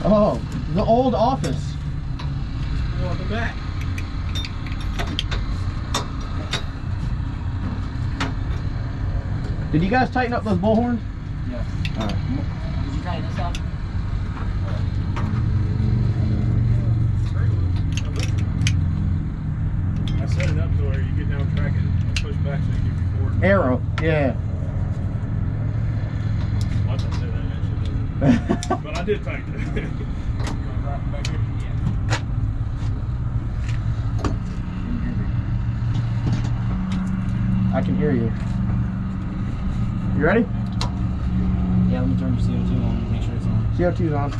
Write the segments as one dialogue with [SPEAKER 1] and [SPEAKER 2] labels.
[SPEAKER 1] Oh, the old office.
[SPEAKER 2] Welcome back.
[SPEAKER 1] Did you guys tighten up those bullhorns?
[SPEAKER 2] Yes.
[SPEAKER 1] All right.
[SPEAKER 2] Did you tighten this up?
[SPEAKER 3] I set it up to where you get down track and push back so you get forward.
[SPEAKER 1] Arrow, yeah.
[SPEAKER 3] Once I say that, it actually doesn't. But I did tighten it. Back here? Yeah.
[SPEAKER 1] I can hear you. You ready?
[SPEAKER 2] Yeah, let me turn your CO2 on and make sure it's on.
[SPEAKER 1] CO2's on.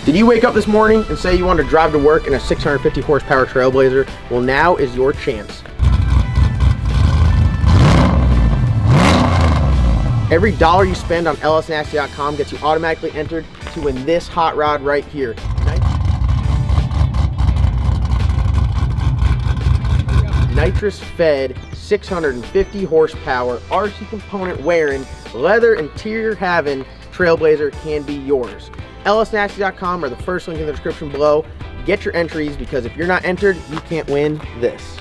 [SPEAKER 1] Did you wake up this morning and say you wanted to drive to work in a 650 horsepower Trailblazer? Well, now is your chance. Every dollar you spend on lsnasty.com gets you automatically entered to win this hot rod right here. Nitrous fed 650 horsepower RC component wearing, leather interior having Trailblazer can be yours. lsnasty.com or the first link in the description below. Get your entries, because if you're not entered, you can't win this.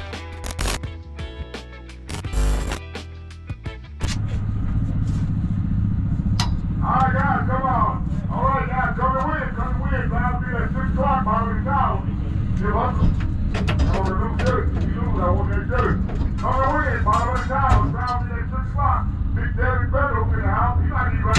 [SPEAKER 4] Alright guys, come on. Alright guys, come to win. I'll be at 6 o'clock bottom of the tower. Give up. I want to lose good. If you lose, I want that good. Come to win, bottom of the tower. I'll be at 6 o'clock. Big Daddy Better in the house. He might be right.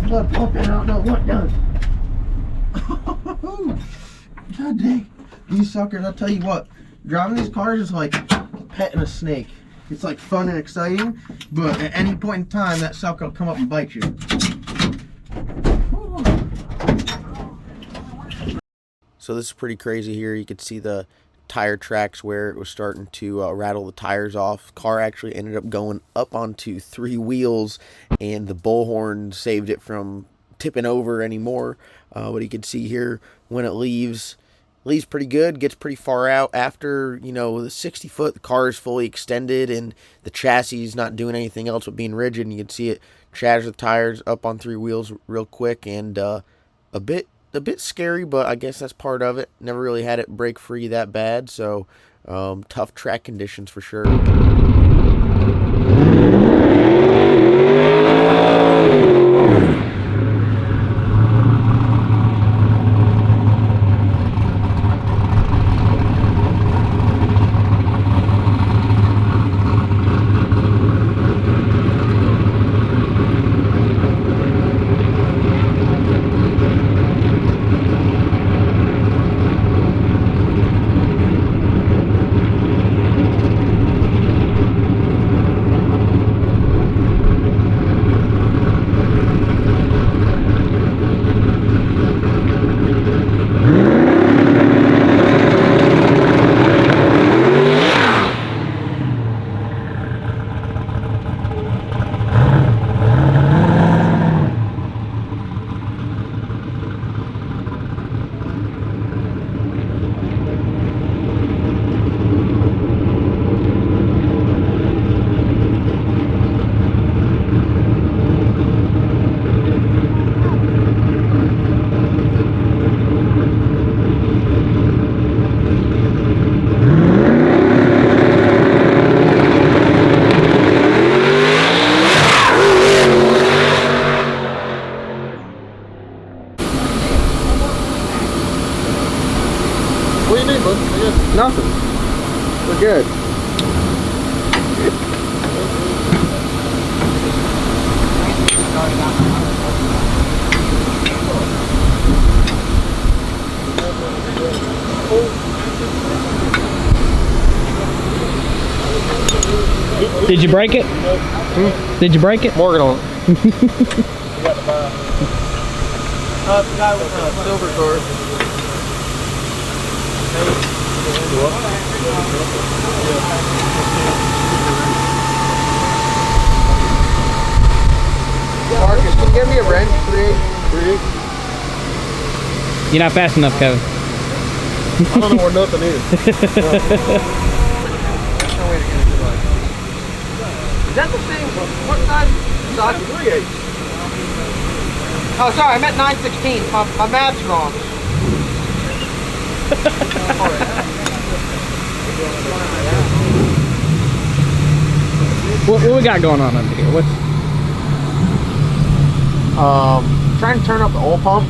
[SPEAKER 1] blood pumping. I don't know what does. God dang. These suckers, I'll tell you what. Driving these cars is like petting a snake. It's like fun and exciting, but at any point in time, that sucker will come up and bite you. So this is pretty crazy here. You could see the tire tracks where it was starting to rattle the tires off. Car actually ended up going up onto 3 wheels, and the bullhorn saved it from tipping over anymore. But you can see here when it leaves pretty good, gets pretty far out. After, you know, the 60 foot, the car is fully extended and the chassis is not doing anything else but being rigid, and you can see it shatters the tires up on 3 wheels real quick, and a bit scary, but I guess that's part of it. Never really had it break free that bad, so tough track conditions for sure. Nothing. We're good.
[SPEAKER 2] Did you break it? Did you break it?
[SPEAKER 1] Morgan on it. The guy with the silver car. Marcus, can you give me a wrench, please?
[SPEAKER 2] You're not fast enough, Kevin.
[SPEAKER 3] I don't know where nothing is.
[SPEAKER 1] Is that the same? What size socket? 3/8. Oh, sorry, I meant 9/16. My math's wrong.
[SPEAKER 2] What we got going on under here? What's
[SPEAKER 1] trying to turn up the oil pump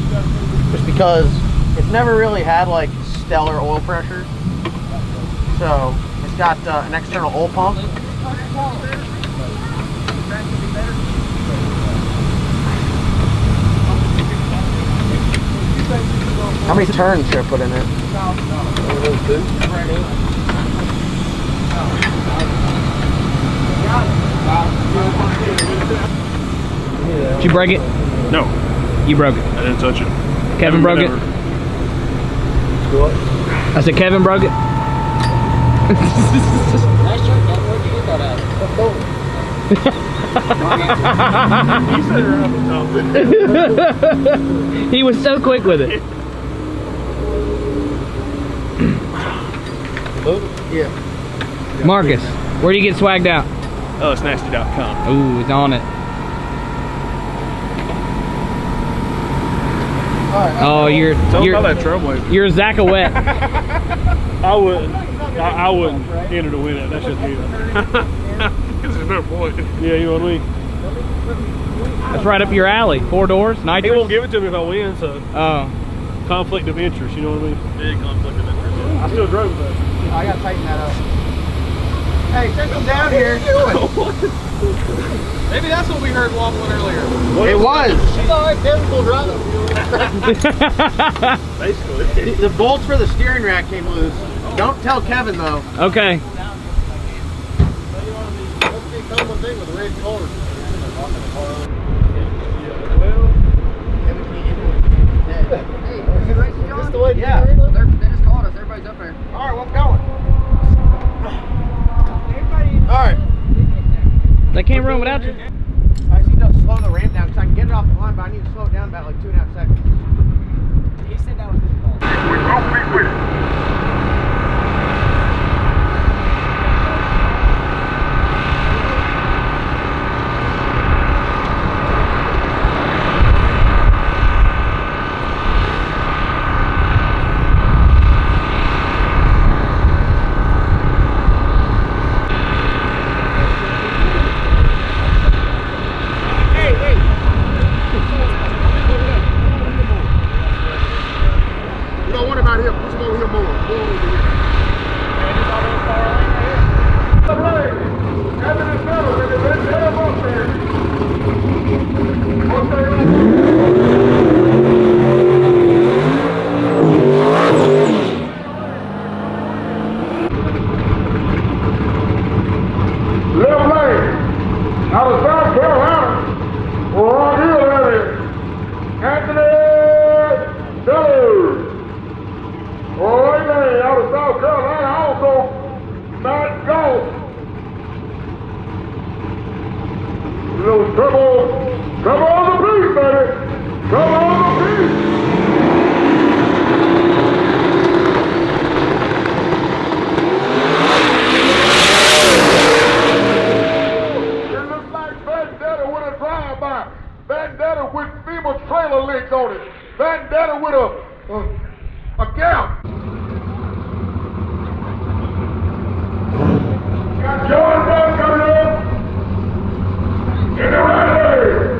[SPEAKER 1] just because it's never really had like stellar oil pressure. So it's got an external oil pump. How many turns should I put in it?
[SPEAKER 2] Did you break it?
[SPEAKER 3] No.
[SPEAKER 2] You broke it.
[SPEAKER 3] I didn't touch it.
[SPEAKER 2] Kevin broke it.
[SPEAKER 3] What?
[SPEAKER 2] I said Kevin broke it.
[SPEAKER 5] Nice shirt, Kevin. Where'd you get that at?
[SPEAKER 3] He said it around the top.
[SPEAKER 2] He was so quick with it.
[SPEAKER 1] Yeah.
[SPEAKER 2] Marcus, where do you get swagged out?
[SPEAKER 3] Oh, it's nasty.com.
[SPEAKER 2] Ooh, it's on it. Oh, you're
[SPEAKER 3] Tell them about that Trailblazer.
[SPEAKER 2] You're Zachawet.
[SPEAKER 3] I wouldn't enter to win it. That's just me. Because there's no point. Yeah, you know what I mean?
[SPEAKER 2] That's right up your alley. 4 doors, nitrous.
[SPEAKER 3] He won't give it to me if I win, so
[SPEAKER 2] Oh.
[SPEAKER 3] conflict of interest, you know what I mean? Big conflict of interest. I still drove that.
[SPEAKER 1] I gotta tighten that up. Hey, send them down here.
[SPEAKER 6] Maybe that's what we heard wobbling earlier.
[SPEAKER 1] It was.
[SPEAKER 5] right, Kevin will drive it.
[SPEAKER 3] Basically.
[SPEAKER 1] The bolts for the steering rack came loose. Don't tell Kevin though.
[SPEAKER 2] Okay.
[SPEAKER 5] Must be a common thing with red cars. Hey, is this the way to
[SPEAKER 1] Yeah.
[SPEAKER 5] get rid of it? They just called us. Everybody's up there.
[SPEAKER 1] All right, well, I'm going. All right.
[SPEAKER 2] They can't run without you.
[SPEAKER 1] I just need to slow the ramp down because I can get it off the line, but I need to slow it down about like 2.5 seconds.
[SPEAKER 2] He said that was his fault.
[SPEAKER 4] We don't be with it. You don't worry about him. Push him over here more. Go over here. Left lane, out of South Carolina, right here, that is Anthony Dillard. Right lane, out of South Carolina, also Matt Goff. Little trouble on the beat, baby. Trouble on the beat. It looks like Vendetta with a drive-by. Vendetta with FEMA trailer links on it. Vendetta with a gap. Got John Dunn coming up. In the right lane.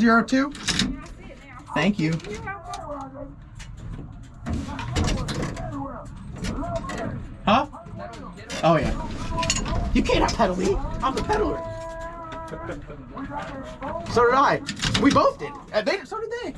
[SPEAKER 1] 202? Thank you. Huh? Oh yeah. You can't have pedal me. I'm the peddler. So did I. We both did. So did they.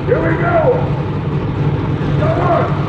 [SPEAKER 4] Here we go! Come on!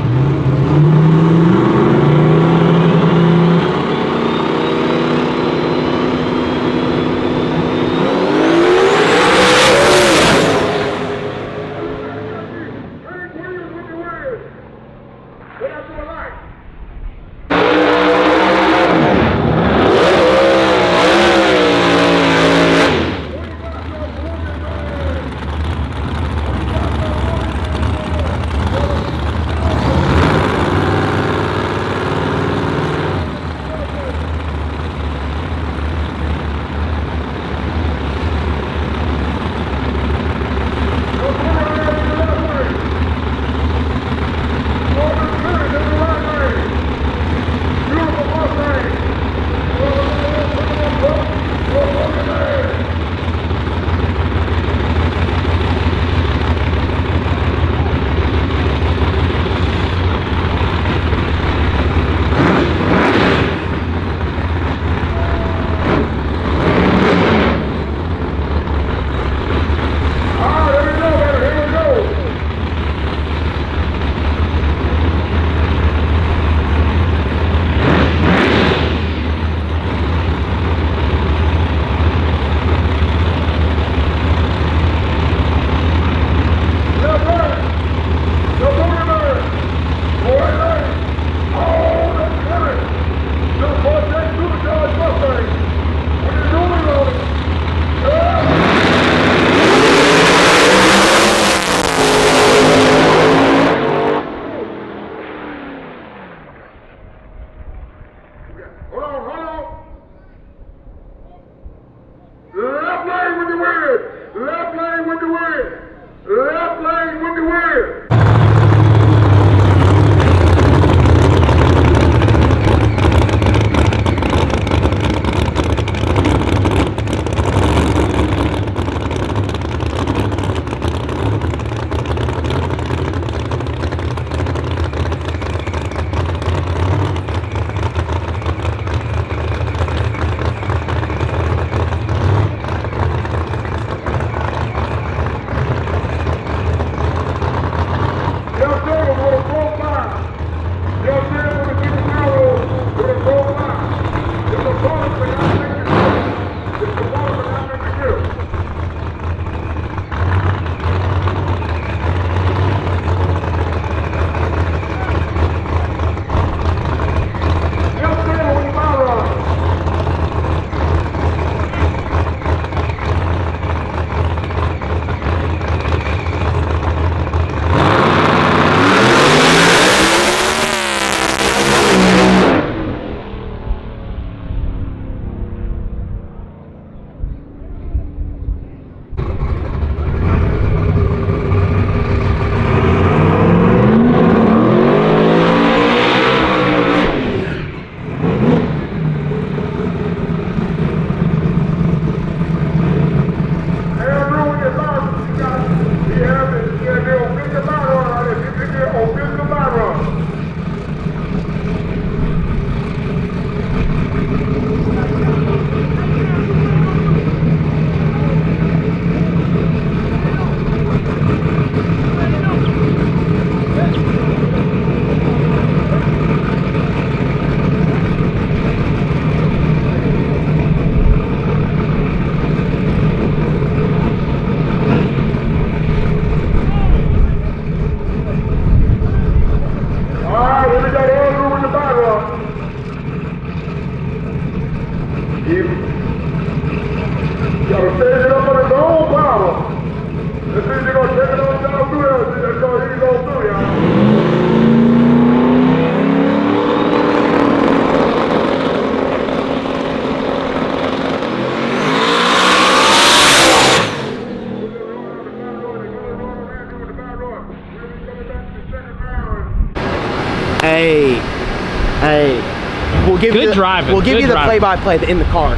[SPEAKER 1] give you
[SPEAKER 6] driving.
[SPEAKER 1] We'll give you the play-by-play in the car.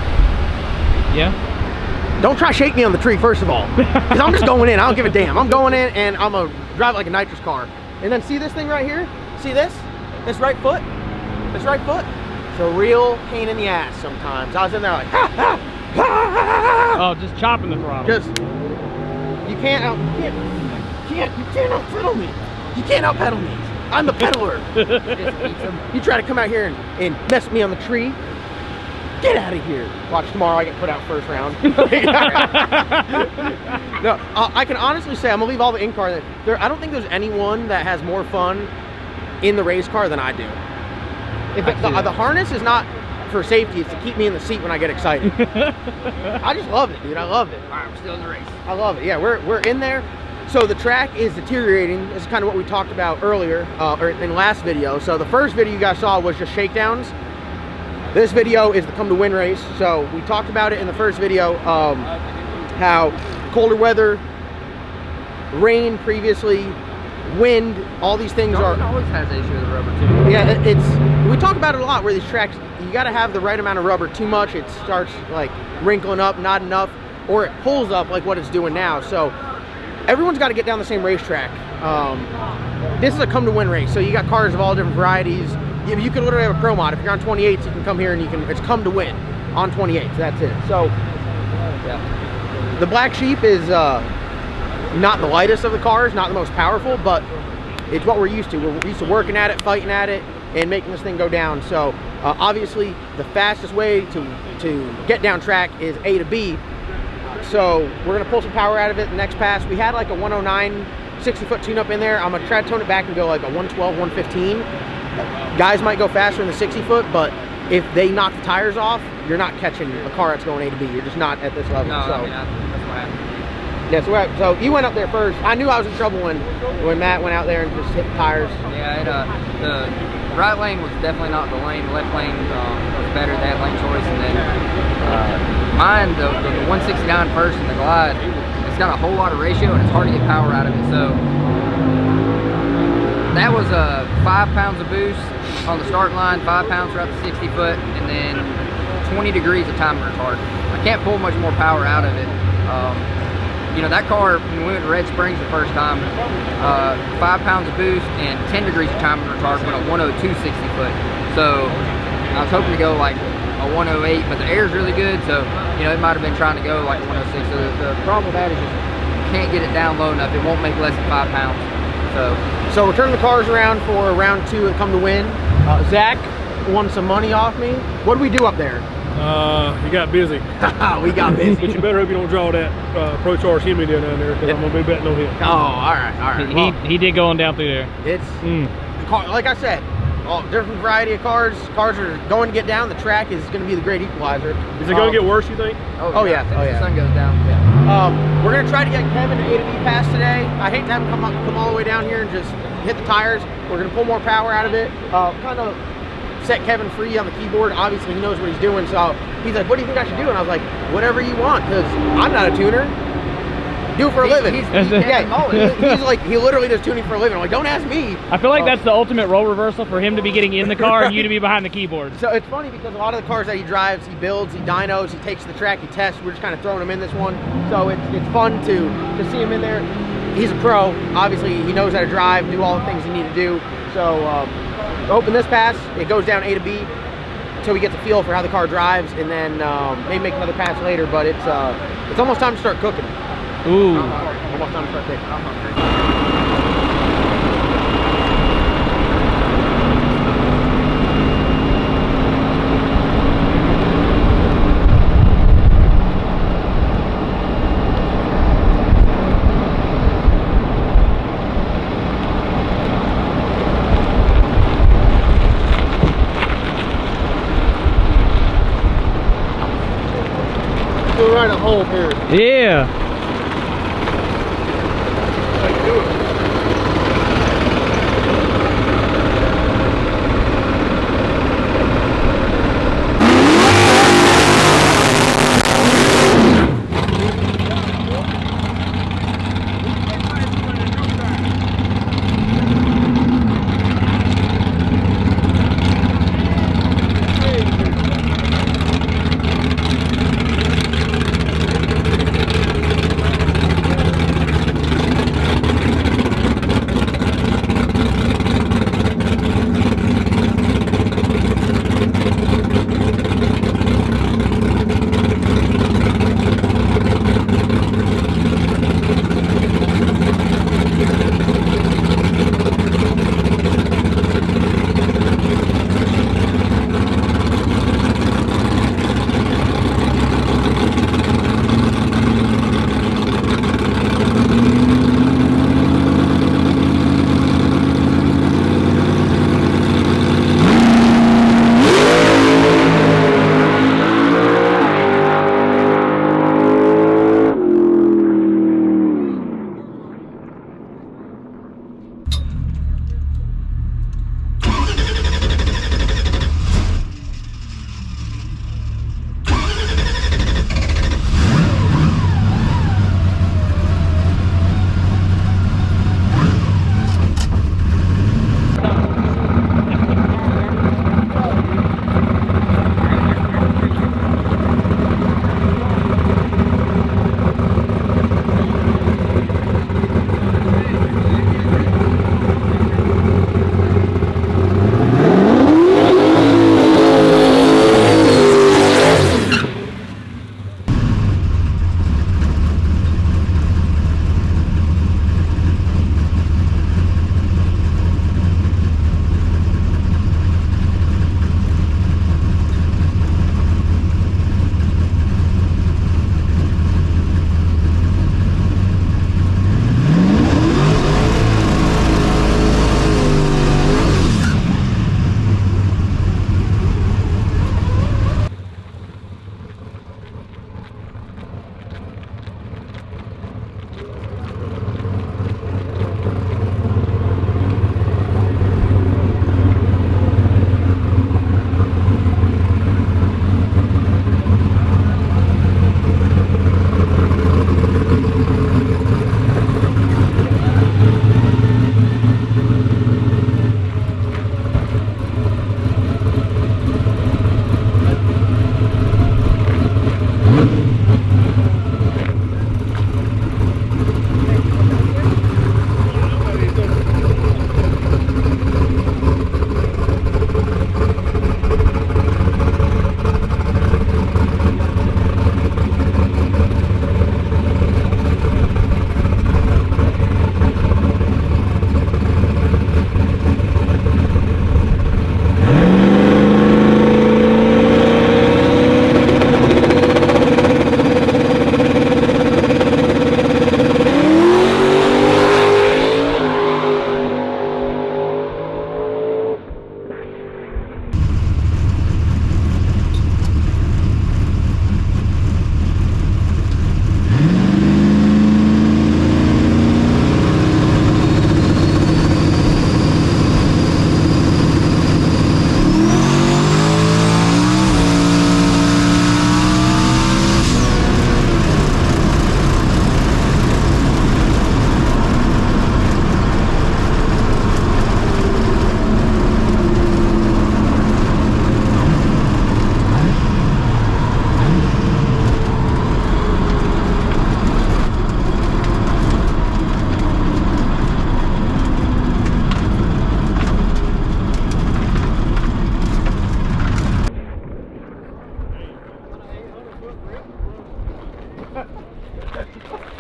[SPEAKER 6] Yeah.
[SPEAKER 1] Don't try to shake me on the tree, first of all, because I'm just going in. I don't give a damn. I'm going in, and I'm gonna drive it like a nitrous car. And then see this thing right here? See this? This right foot? This right foot? It's a real pain in the ass sometimes. I was in there like, ha, ha, ha, ha, ha.
[SPEAKER 6] Oh, just chopping the throttle.
[SPEAKER 1] Just, you can't out pedal me. You can't out pedal me. I'm the peddler. You try to come out here and mess with me on the tree. Get out of here. Watch tomorrow I get put out first round. No, I can honestly say I'm gonna leave all the in-car there. I don't think there's anyone that has more fun in the race car than I do. If the harness is not for safety, it's to keep me in the seat when I get excited. I just love it, dude. I love it.
[SPEAKER 5] All right, we're still in the race.
[SPEAKER 1] I love it. Yeah, we're in there. So the track is deteriorating. This is kind of what we talked about earlier, or in the last video. So the first video you guys saw was just shakedowns. This video is the come to win race. So we talked about it in the first video, how colder weather, rain previously, wind, all these things are.
[SPEAKER 5] It always has an issue with the rubber too.
[SPEAKER 1] Yeah, we talk about it a lot where these tracks, you got to have the right amount of rubber. Too much, it starts like wrinkling up, not enough, or it pulls up like what it's doing now. So everyone's got to get down the same racetrack. This is a come to win race. So you got cars of all different varieties. You can literally have a pro mod. If you're on 28s, you can come here and it's come to win on 28s. That's it. So yeah, the Black Sheep is not the lightest of the cars, not the most powerful, but it's what we're used to. We're used to working at it, fighting at it, and making this thing go down. So obviously the fastest way to get down track is A to B. So we're gonna pull some power out of it the next pass. We had like a 109 60-foot tune-up in there. I'm gonna try to tone it back and go like a 112, 115. Guys might go faster in the 60-foot, but if they knock the tires off, you're not catching a car that's going A to B. You're just not at this level.
[SPEAKER 5] No,
[SPEAKER 1] so.
[SPEAKER 5] I mean, that's what happened.
[SPEAKER 1] Yeah, so you went up there first. I knew I was in trouble when Matt went out there and just hit the tires.
[SPEAKER 5] Yeah, the right lane was definitely not the lane. The left lane was better, that lane choice. And then mine, the 169 first and the Glide, it's got a whole lot of ratio and it's hard to get power out of it. So that was 5 pounds of boost on the start line, 5 pounds throughout the 60-foot, and then 20 degrees of timing retard. I can't pull much more power out of it. You know, that car, when we went to Red Springs the first time, 5 pounds of boost and 10 degrees of timing retard went a 102 60-foot. So I was hoping to go like a 108, but the air's really good, so you know, it might have been trying to go like 106. So the problem with that is just can't get it down low enough. It won't make less than 5 pounds. So we're turning the cars around for round 2 and come to win. Zach won some money off me. What did we do up there?
[SPEAKER 3] You got busy.
[SPEAKER 1] We got busy.
[SPEAKER 3] But you better hope you don't draw that Pro Charge Hemi down there, because I'm gonna be betting on him.
[SPEAKER 1] Oh, all right. Well,
[SPEAKER 6] He did going down through there.
[SPEAKER 1] It's the car, like I said, all different variety of cars. Cars are going to get down. The track is going to be the great equalizer.
[SPEAKER 3] Is it gonna get worse, you think?
[SPEAKER 1] Oh yeah.
[SPEAKER 5] The sun goes down. Yeah.
[SPEAKER 1] We're gonna try to get Kevin to A to B pass today. I hate to have him come all the way down here and just hit the tires. We're gonna pull more power out of it. Kind of set Kevin free on the keyboard. Obviously he knows what he's doing, so he's like, what do you think I should do? And I was like, whatever you want, because I'm not a tuner. Do it for a living. He's like, he literally does tuning for a living. I'm like, don't ask me.
[SPEAKER 6] I feel like that's the ultimate role reversal for him to be getting in the car and you to be behind the keyboard.
[SPEAKER 1] So it's funny because a lot of the cars that he drives, he builds, he dynos, he takes to the track, he tests. We're just kind of throwing him in this one. So it's fun to see him in there. He's a pro. Obviously, he knows how to drive, do all the things you need to do. So open this pass, it goes down A to B until we get the feel for how the car drives, and then maybe make another pass later. But it's almost time to start cooking.
[SPEAKER 6] Ooh.
[SPEAKER 1] Almost time to start cooking.
[SPEAKER 5] Go right a hole here.
[SPEAKER 6] Yeah.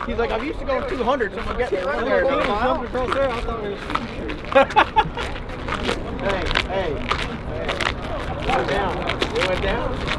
[SPEAKER 1] He's like, I'm used to going 200, so I'm getting it right there. Hey. It went down. It went down.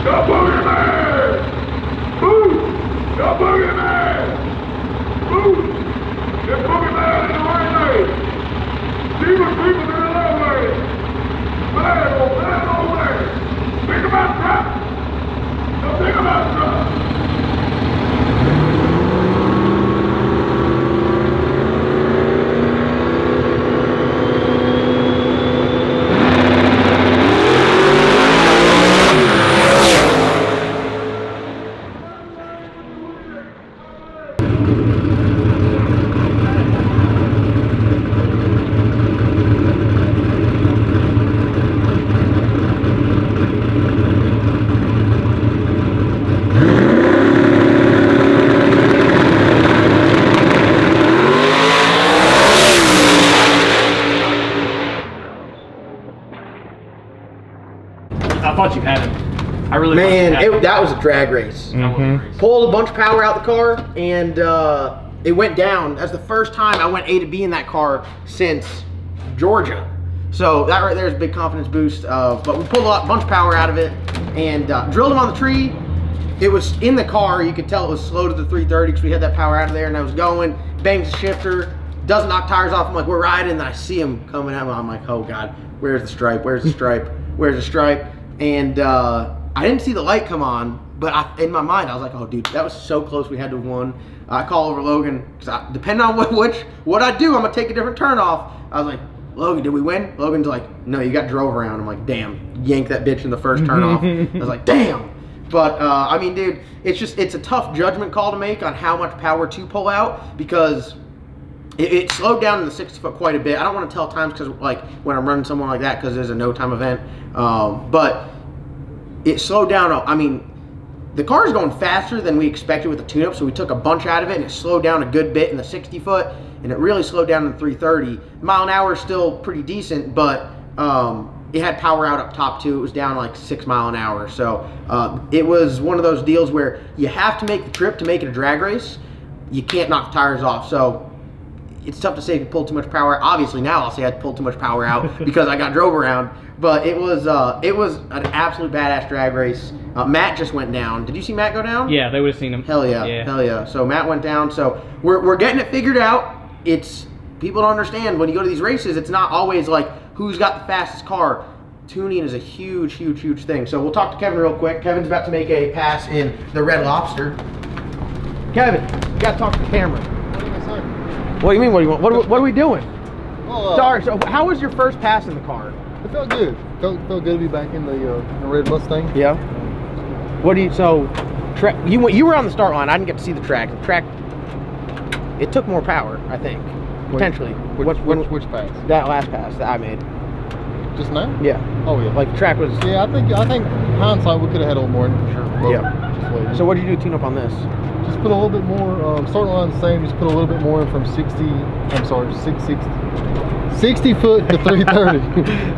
[SPEAKER 4] Come on! boogeyman! Move! The boogeyman in the right lane! Demon people in the left lane! Man, oh man! Think about trap! Don't think about trap!
[SPEAKER 6] I thought you had him. I really
[SPEAKER 1] Man,
[SPEAKER 6] thought you had him.
[SPEAKER 1] that was a drag race. Pulled a bunch of power out the car, and it went down. That's the first time I went A to B in that car since Georgia. So that right there is a big confidence boost. But we pulled a bunch of power out of it and drilled them on the tree. It was in the car. You could tell it was slow to the 330 because we had that power out of there, and I was going. Bangs the shifter, doesn't knock tires off. I'm like, we're riding, and then I see him coming at me. I'm like, oh God, where's the stripe? Where's the stripe? Where's the stripe? And I didn't see the light come on, but in my mind, I was like, oh, dude, that was so close. We had to have won. I call over Logan, because depending on what I do, I'm going to take a different turn off. I was like, Logan, did we win? Logan's like, no, you got drove around. I'm like, damn, yank that bitch in the first turn off. I was like, damn. But, I mean, dude, it's a tough judgment call to make on how much power to pull out, because it slowed down in the 60 foot quite a bit. I don't want to tell times because, like, when I'm running someone like that, because there's a no time event. But it slowed down. I mean, the car is going faster than we expected with the tune-up, so we took a bunch out of it, and it slowed down a good bit in the 60 foot, and it really slowed down in the 330. Mile an hour is still pretty decent, but it had power out up top too. It was down like 6 miles an hour. So it was one of those deals where you have to make the trip to make it a drag race. You can't knock the tires off. So it's tough to say if you pulled too much power. Obviously now I'll say I pulled too much power out because I got drove around. But it was an absolute badass drag race. Matt just went down. Did you see Matt go down?
[SPEAKER 6] Yeah, they would have seen him.
[SPEAKER 1] Hell yeah, hell yeah. So Matt went down. So we're getting it figured out. It's people don't understand when you go to these races. It's not always like who's got the fastest car. Tuning is a huge thing. So we'll talk to Kevin real quick. Kevin's about to make a pass in the Red Lobster. Kevin, you gotta talk to the camera. What do you mean? What do you want? What are we doing?
[SPEAKER 7] Well,
[SPEAKER 1] Sorry. So how was your first pass in the car?
[SPEAKER 7] it felt good. Felt good to be back in the red Mustang.
[SPEAKER 1] Yeah. What do you? So, you were on the start line. I didn't get to see the track. The track. It took more power, I think, potentially.
[SPEAKER 7] Which pass?
[SPEAKER 1] That last pass that I made.
[SPEAKER 7] Just now?
[SPEAKER 1] Yeah.
[SPEAKER 7] Oh yeah.
[SPEAKER 1] Like the track was.
[SPEAKER 7] Yeah, I think hindsight we could have had a little more in for sure. But
[SPEAKER 1] Yeah. So what did you do to tune up on this?
[SPEAKER 7] Just put a little bit more. Starting line the same. Just put a little bit more in from 60 foot to 330.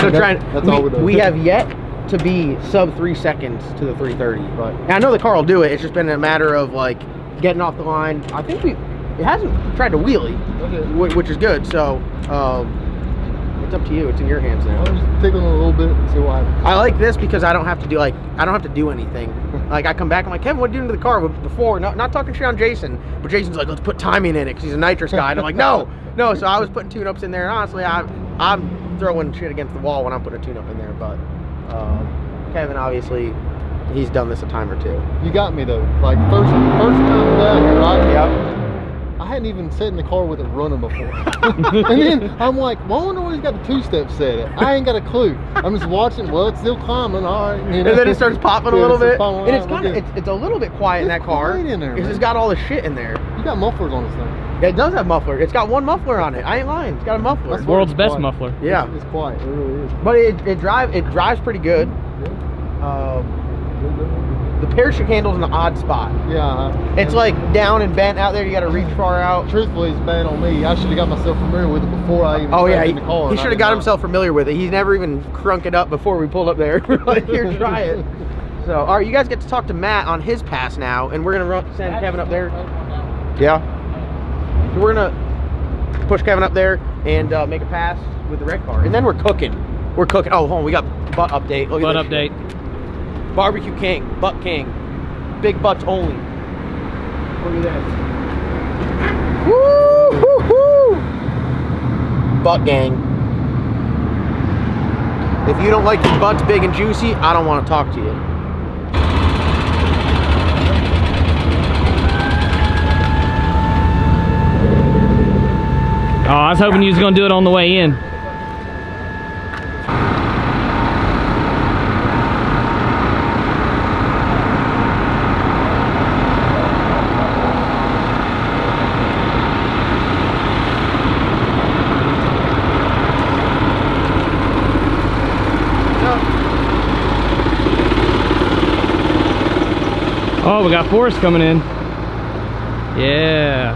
[SPEAKER 1] So
[SPEAKER 7] that's all we do.
[SPEAKER 1] We have yet to be sub 3 seconds to the 330.
[SPEAKER 7] Right.
[SPEAKER 1] And I know the car will do it. It's just been a matter of like getting off the line. I think it hasn't tried to wheelie, which is good. So it's up to you. It's in your hands now.
[SPEAKER 7] I'll just tickle a little bit and see what happens.
[SPEAKER 1] I like this because I don't have to do anything. Like I come back, I'm like, Kevin, what are you doing to the car? Before, not talking shit on Jason, but Jason's like, let's put timing in it because he's a nitrous guy. And I'm like, no. So I was putting tune-ups in there, and honestly, I'm throwing shit against the wall when I'm putting a tune-up in there. But Kevin, obviously, he's done this a time or two.
[SPEAKER 7] You got me though. Like first time down here, right?
[SPEAKER 1] Yep.
[SPEAKER 7] I hadn't even sat in the car with it running before. And then I'm like, well, I wonder where he's got the two-step set at. I ain't got a clue. I'm just watching. Well, it's still climbing. All right. You know?
[SPEAKER 1] And then it starts popping a little bit. And it's
[SPEAKER 7] kind of
[SPEAKER 1] it's a little bit quiet in that car.
[SPEAKER 7] In there,
[SPEAKER 1] it's got all the shit in there.
[SPEAKER 7] You got mufflers on this thing.
[SPEAKER 1] Yeah, it does have muffler. It's got one muffler on it. I ain't lying. It's got a muffler.
[SPEAKER 6] World's best muffler.
[SPEAKER 1] Yeah.
[SPEAKER 7] It's quiet. It really is.
[SPEAKER 1] But it drives pretty good.
[SPEAKER 7] Yeah.
[SPEAKER 1] The parachute handle's in an odd spot.
[SPEAKER 7] Yeah.
[SPEAKER 1] It's like down and bent out there. You got to reach far out.
[SPEAKER 7] Truthfully, it's bad on me. I should have got myself familiar with it before I even sat in the car.
[SPEAKER 1] He should have got himself familiar with it. He's never even crunk it up before we pulled up there. Like, here, try it. So, all right, you guys get to talk to Matt on his pass now, and we're gonna send Kevin up there. Yeah. So we're gonna push Kevin up there and make a pass with the red car, and then we're cooking. We're cooking. Oh, hold on, we got butt update. Look at
[SPEAKER 6] Butt update.
[SPEAKER 1] Barbecue King, Butt King, big butts only.
[SPEAKER 3] Look at that.
[SPEAKER 1] Woo, hoo, hoo. Butt gang. If you don't like your butts big and juicy, I don't want to talk to you.
[SPEAKER 6] Oh, I was hoping you was gonna do it on the way in. Oh, we got Forrest coming in. Yeah.